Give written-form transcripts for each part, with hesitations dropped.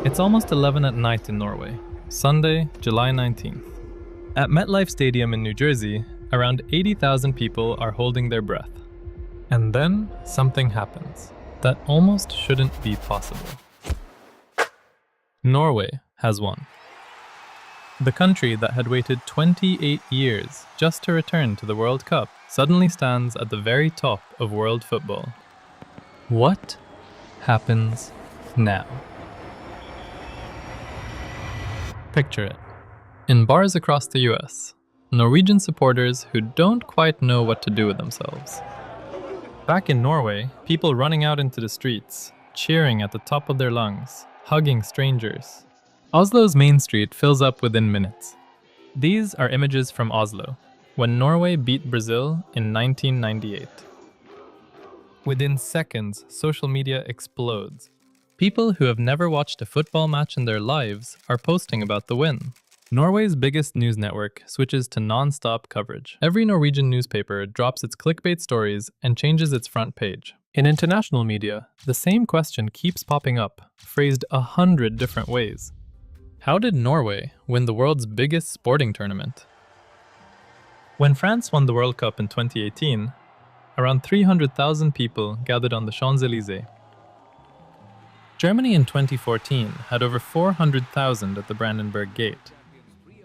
It's almost 11 at night in Norway, Sunday, July 19th. At MetLife Stadium in New Jersey, around 80,000 people are holding their breath. And then something happens that almost shouldn't be possible. Norway has won. The country that had waited 28 years just to return to the World Cup suddenly stands at the very top of world football. What happens now? Picture it. In bars across the US, Norwegian supporters who don't quite know what to do with themselves. Back in Norway, people running out into the streets, cheering at the top of their lungs, hugging strangers. Oslo's main street fills up within minutes. These are images from Oslo, when Norway beat Brazil in 1998. Within seconds, social media explodes. People who have never watched a football match in their lives are posting about the win. Norway's biggest news network switches to non-stop coverage. Every Norwegian newspaper drops its clickbait stories and changes its front page. In international media, the same question keeps popping up, phrased 100 different ways. How did Norway win the world's biggest sporting tournament? When France won the World Cup in 2018, around 300,000 people gathered on the Champs-Élysées. Germany in 2014 had over 400,000 at the Brandenburg Gate.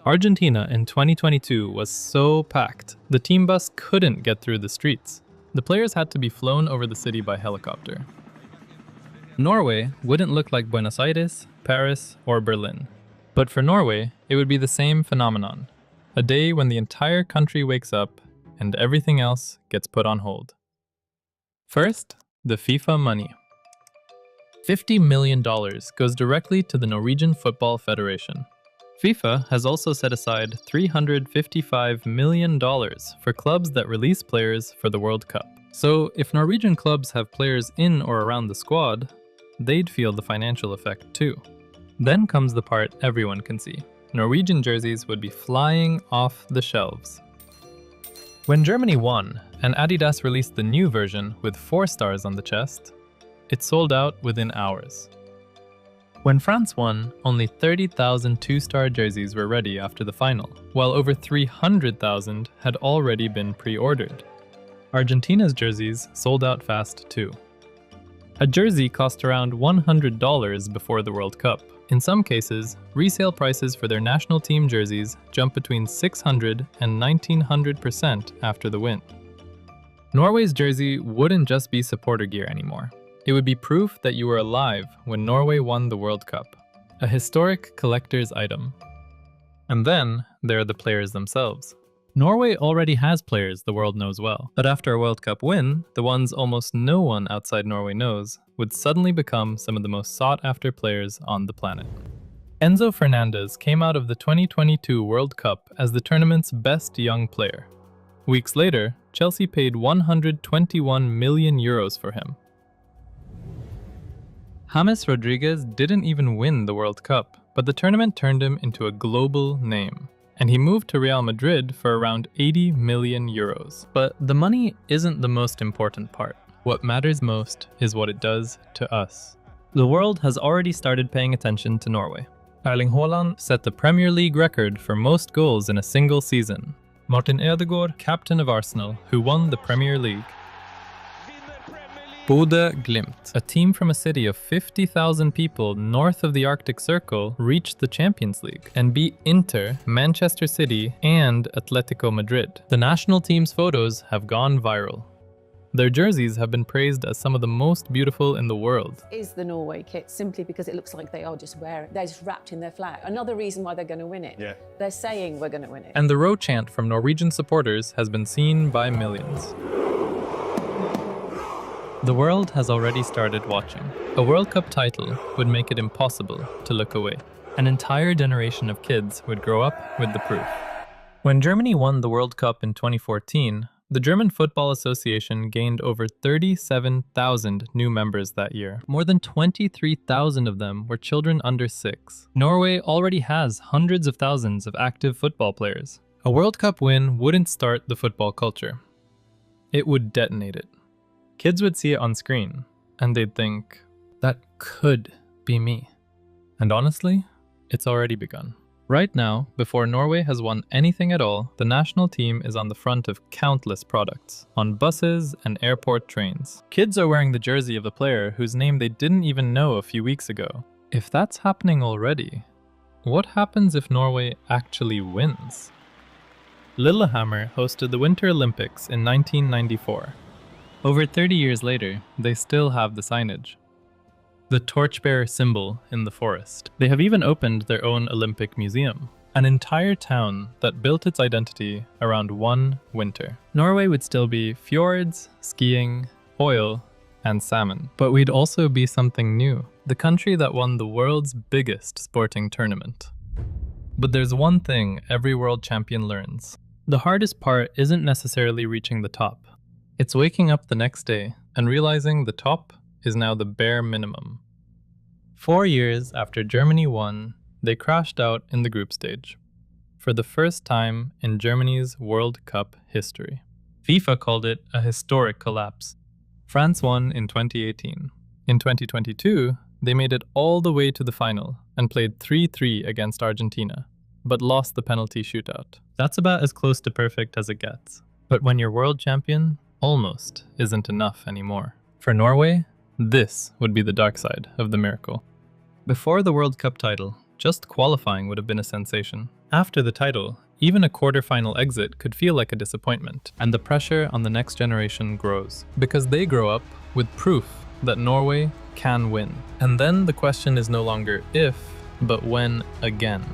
Argentina in 2022 was so packed, the team bus couldn't get through the streets. The players had to be flown over the city by helicopter. Norway wouldn't look like Buenos Aires, Paris, or Berlin. But for Norway, it would be the same phenomenon. A day when the entire country wakes up and everything else gets put on hold. First, the FIFA money. $50 million goes directly to the Norwegian Football Federation. FIFA has also set aside $355 million for clubs that release players for the World Cup. So if Norwegian clubs have players in or around the squad, they'd feel the financial effect too. Then comes the part everyone can see. Norwegian jerseys would be flying off the shelves. When Germany won, and Adidas released the new version with 4 stars on the chest, it sold out within hours. When France won, only 30,000 two-star jerseys were ready after the final, while over 300,000 had already been pre-ordered. Argentina's jerseys sold out fast too. A jersey cost around $100 before the World Cup. In some cases, resale prices for their national team jerseys jump between 600 and 1900% after the win. Norway's jersey wouldn't just be supporter gear anymore. It would be proof that you were alive when Norway won the World Cup, a historic collector's item. And then there are the players themselves. Norway already has players the world knows well, but after a World Cup win, the ones almost no one outside Norway knows would suddenly become some of the most sought-after players on the planet. Enzo Fernandez came out of the 2022 World Cup as the tournament's best young player. Weeks later, Chelsea paid €121 million for him. James Rodriguez didn't even win the World Cup, but the tournament turned him into a global name, and he moved to Real Madrid for around €80 million. But the money isn't the most important part. What matters most is what it does to us. The world has already started paying attention to Norway. Erling Haaland set the Premier League record for most goals in a single season. Martin Ødegaard, captain of Arsenal, who won the Premier League. Bodø Glimt, a team from a city of 50,000 people north of the Arctic Circle, reached the Champions League and beat Inter, Manchester City, and Atletico Madrid. The national team's photos have gone viral. Their jerseys have been praised as some of the most beautiful in the world. Is the Norway kit simply because it looks like they're just wrapped in their flag. Another reason why they're going to win it. Yeah. They're saying we're going to win it. And the row chant from Norwegian supporters has been seen by millions. The world has already started watching. A World Cup title would make it impossible to look away. An entire generation of kids would grow up with the proof. When Germany won the World Cup in 2014, the German Football Association gained over 37,000 new members that year. More than 23,000 of them were children under 6. Norway already has hundreds of thousands of active football players. A World Cup win wouldn't start the football culture. It would detonate it. Kids would see it on screen, and they'd think, that could be me. And honestly, it's already begun. Right now, before Norway has won anything at all, the national team is on the front of countless products, on buses and airport trains. Kids are wearing the jersey of a player whose name they didn't even know a few weeks ago. If that's happening already, what happens if Norway actually wins? Lillehammer hosted the Winter Olympics in 1994. Over 30 years later, they still have the signage, the torchbearer symbol in the forest. They have even opened their own Olympic museum, an entire town that built its identity around one winter. Norway would still be fjords, skiing, oil, and salmon. But we'd also be something new, the country that won the world's biggest sporting tournament. But there's one thing every world champion learns. The hardest part isn't necessarily reaching the top. It's waking up the next day and realizing the top is now the bare minimum. 4 years after Germany won, they crashed out in the group stage, for the first time in Germany's World Cup history. FIFA called it a historic collapse. France won in 2018. In 2022, they made it all the way to the final and played 3-3 against Argentina, but lost the penalty shootout. That's about as close to perfect as it gets. But when you're world champion, almost isn't enough anymore. For Norway, this would be the dark side of the miracle. Before the World Cup title, just qualifying would have been a sensation. After the title, even a quarterfinal exit could feel like a disappointment, and the pressure on the next generation grows, because they grow up with proof that Norway can win. And then the question is no longer if, but when again.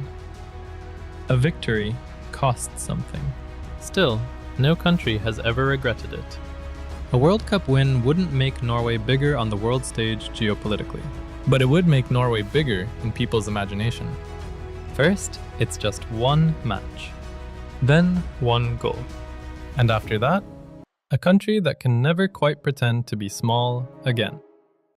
A victory costs something. Still, no country has ever regretted it. A World Cup win wouldn't make Norway bigger on the world stage geopolitically, but it would make Norway bigger in people's imagination. First, it's just one match, then one goal. And after that, a country that can never quite pretend to be small again.